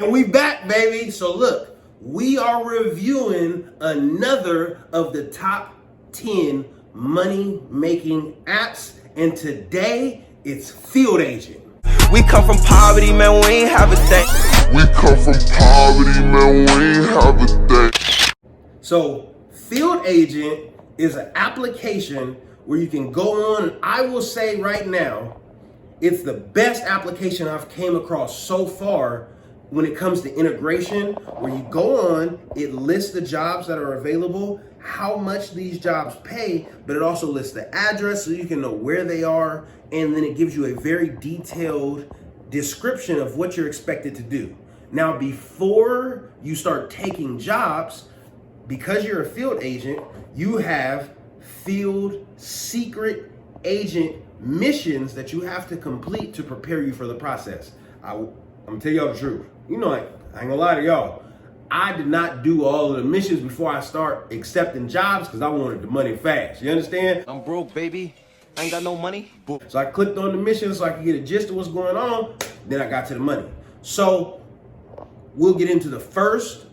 And we back, baby. So look, we are reviewing another of the top 10 money-making apps, and today it's Field Agent. We come from poverty, man, we ain't have a thing. We come from poverty, man, we ain't have a thing. So Field Agent is an application where you can go on, and I will say right now, it's the best application I've came across so far when it comes to integration, where you go on, it lists the jobs that are available, how much these jobs pay, but it also lists the address so you can know where they are, and then it gives you a very detailed description of what you're expected to do. Now, before you start taking jobs, because you're a field agent, you have field secret agent missions that you have to complete to prepare you for the process. I'm gonna tell y'all the truth. You know, I ain't gonna lie to y'all. I did not do all of the missions before I start accepting jobs because I wanted the money fast. You understand? I'm broke, baby. I ain't got no money. So I clicked on the mission so I could get a gist of what's going on. Then I got to the money. So we'll get into the first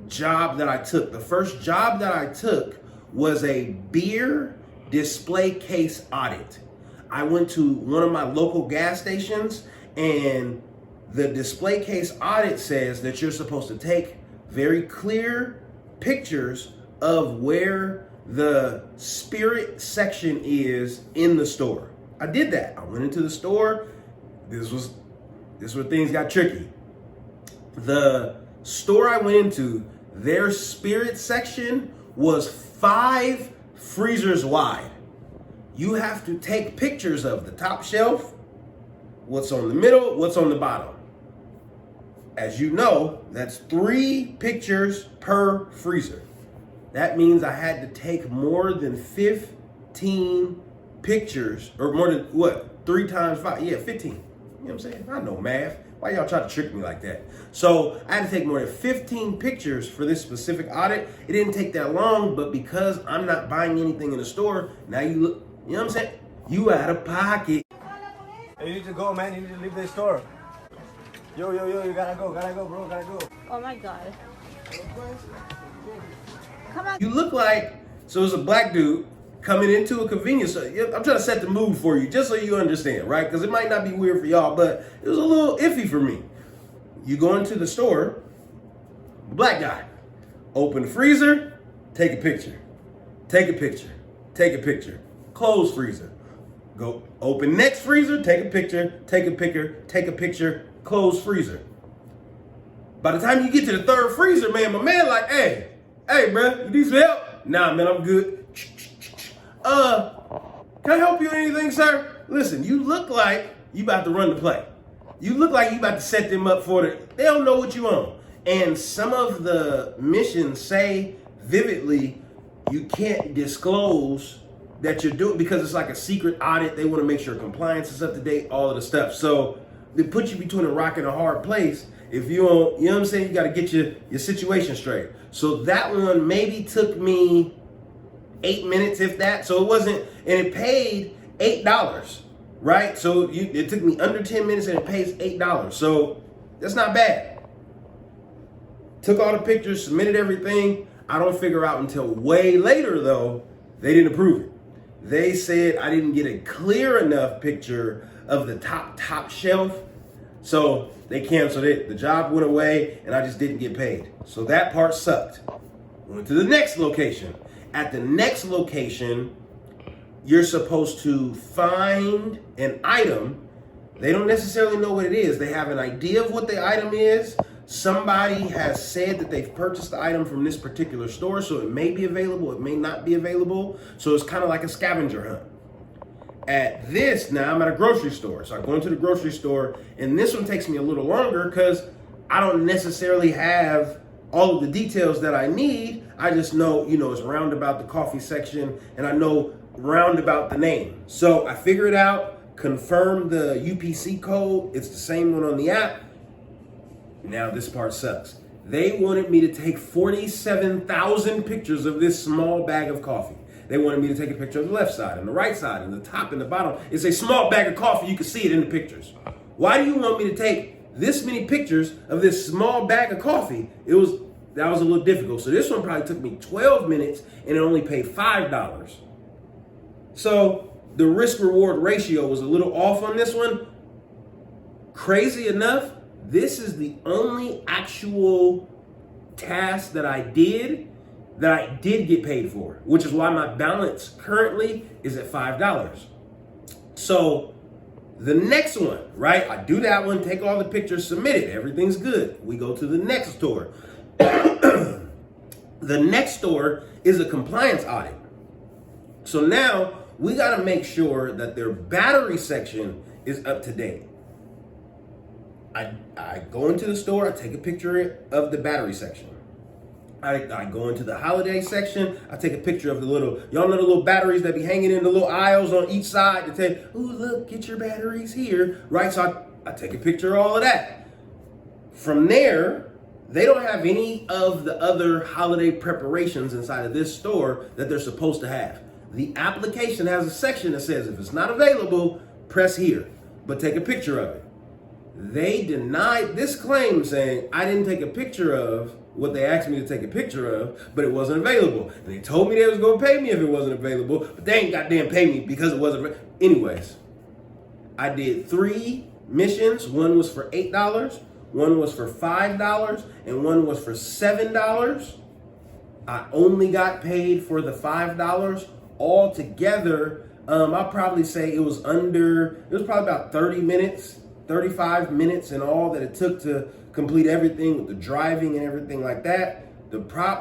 job that I took. The first job that I took was a beer display case audit. I went to one of my local gas stations, and the display case audit says that you're supposed to take very clear pictures of where the spirit section is in the store. I did that. I went into the store. This was where things got tricky. The store I went into, their spirit section was 5 freezers wide. You have to take pictures of the top shelf, what's on the middle, what's on the bottom. As you know, that's 3 pictures per freezer. That means I had to take more than 15 pictures, or more than what? 3 times 5? Yeah, 15. You know what I'm saying? I know math. Why y'all try to trick me like that? So I had to take more than 15 pictures for this specific audit. It didn't take that long, but because I'm not buying anything in the store, now you look, you know what I'm saying? You out of pocket. Hey, you need to go, man. You need to leave the store. Yo, you gotta go, bro, gotta go. Oh my God. Come on. You look like, so it's a black dude coming into a convenience store. I'm trying to set the mood for you, just so you understand, right? Because it might not be weird for y'all, but it was a little iffy for me. You go into the store, black guy, open the freezer, take a picture, take a picture, take a picture, close freezer. Go open next freezer, take a picture, take a picture, take a picture, close freezer. By the time you get to the 3rd freezer, man, my man like, hey, bro, you need some help? Nah, man, I'm good. Can I help you with anything, sir? Listen, you look like you about to run the play. You look like you about to set them up for they don't know what you want. And some of the missions say vividly, you can't disclose that you're doing, because it's like a secret audit. They want to make sure compliance is up to date, all of the stuff. So they put you between a rock and a hard place. If you don't, you know what I'm saying? You got to get your situation straight. So that one maybe took me 8 minutes, if that. So it wasn't, and it paid $8, right? So it took me under 10 minutes and it pays $8. So that's not bad. Took all the pictures, submitted everything. I don't figure out until way later, though, they didn't approve it. They said I didn't get a clear enough picture of the top shelf. So they canceled it. The job went away and I just didn't get paid. So that part sucked. Went to the next location. At the next location, you're supposed to find an item. They don't necessarily know what it is. They have an idea of what the item is. Somebody has said that they've purchased the item from this particular store, so it may be available, it may not be available. So it's kind of like a scavenger hunt. At this, now I'm at a grocery store. So I go into the grocery store, and this one takes me a little longer because I don't necessarily have all of the details that I need. I just know, it's round about the coffee section, and I know round about the name. So I figure it out, confirm the UPC code. It's the same one on the app. Now this part sucks. They wanted me to take 47,000 pictures of this small bag of coffee. They wanted me to take a picture of the left side and the right side and the top and the bottom. It's a small bag of coffee. You can see it in the pictures. Why do you want me to take this many pictures of this small bag of coffee, that was a little difficult. So this one probably took me 12 minutes and it only paid $5. So the risk reward ratio was a little off on this one. Crazy enough, this is the only actual task that I did get paid for, which is why my balance currently is at $5. So the next one, right? I do that one, take all the pictures, submit it. Everything's good. We go to the next store. The next store is a compliance audit. So now we got to make sure that their battery section is up to date. I go into the store, I take a picture of the battery section. I go into the holiday section, I take a picture of y'all know the little batteries that be hanging in the little aisles on each side to tell you, ooh, look, get your batteries here, right? So I take a picture of all of that. From there, they don't have any of the other holiday preparations inside of this store that they're supposed to have. The application has a section that says if it's not available, press here, but take a picture of it. They denied this claim saying I didn't take a picture of what they asked me to take a picture of, but it wasn't available. And they told me they was gonna pay me if it wasn't available, but they ain't goddamn pay me because it wasn't. Anyways, I did 3 missions. One was for $8, one was for $5, and one was for $7. I only got paid for the $5. Altogether, I'll probably say it was probably about 30 minutes, 35 minutes in all that it took to complete everything with the driving and everything like that.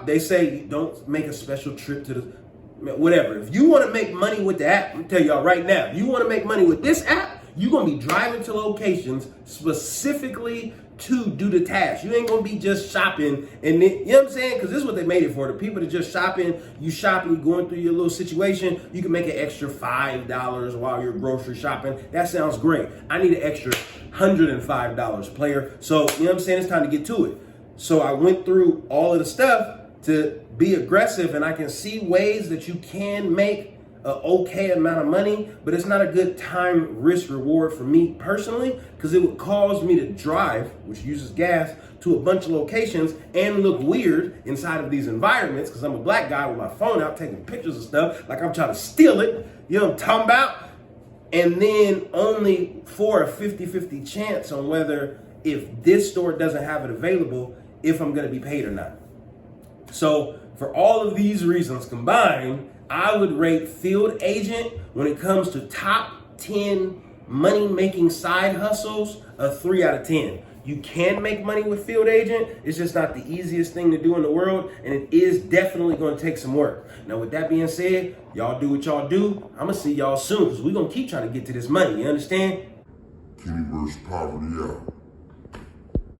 They say you don't make a special trip to whatever. If you want to make money with the app, I'm gonna tell y'all right now, if you want to make money with this app, you're going to be driving to locations specifically to do the task. You ain't going to be just shopping. And then, you know what I'm saying? Because this is what they made it for. The people that just shopping, you going through your little situation, you can make an extra $5 while you're grocery shopping. That sounds great. I need an extra $105, player. So, you know what I'm saying? It's time to get to it. So I went through all of the stuff to be aggressive, and I can see ways that you can make an okay amount of money, but it's not a good time risk reward for me personally, because it would cause me to drive, which uses gas, to a bunch of locations and look weird inside of these environments, because I'm a black guy with my phone out taking pictures of stuff like I'm trying to steal it. You know what I'm talking about? And then only for a 50-50 chance on whether, if this store doesn't have it available, if I'm going to be paid or not. So for all of these reasons combined, I would rate field agent, when it comes to top 10 money-making side hustles, a 3 out of 10. You can make money with field agent. It's just not the easiest thing to do in the world, and it is definitely going to take some work. Now, with that being said, y'all do what y'all do. I'm going to see y'all soon, because we're going to keep trying to get to this money. You understand? Kenny vs. Poverty out.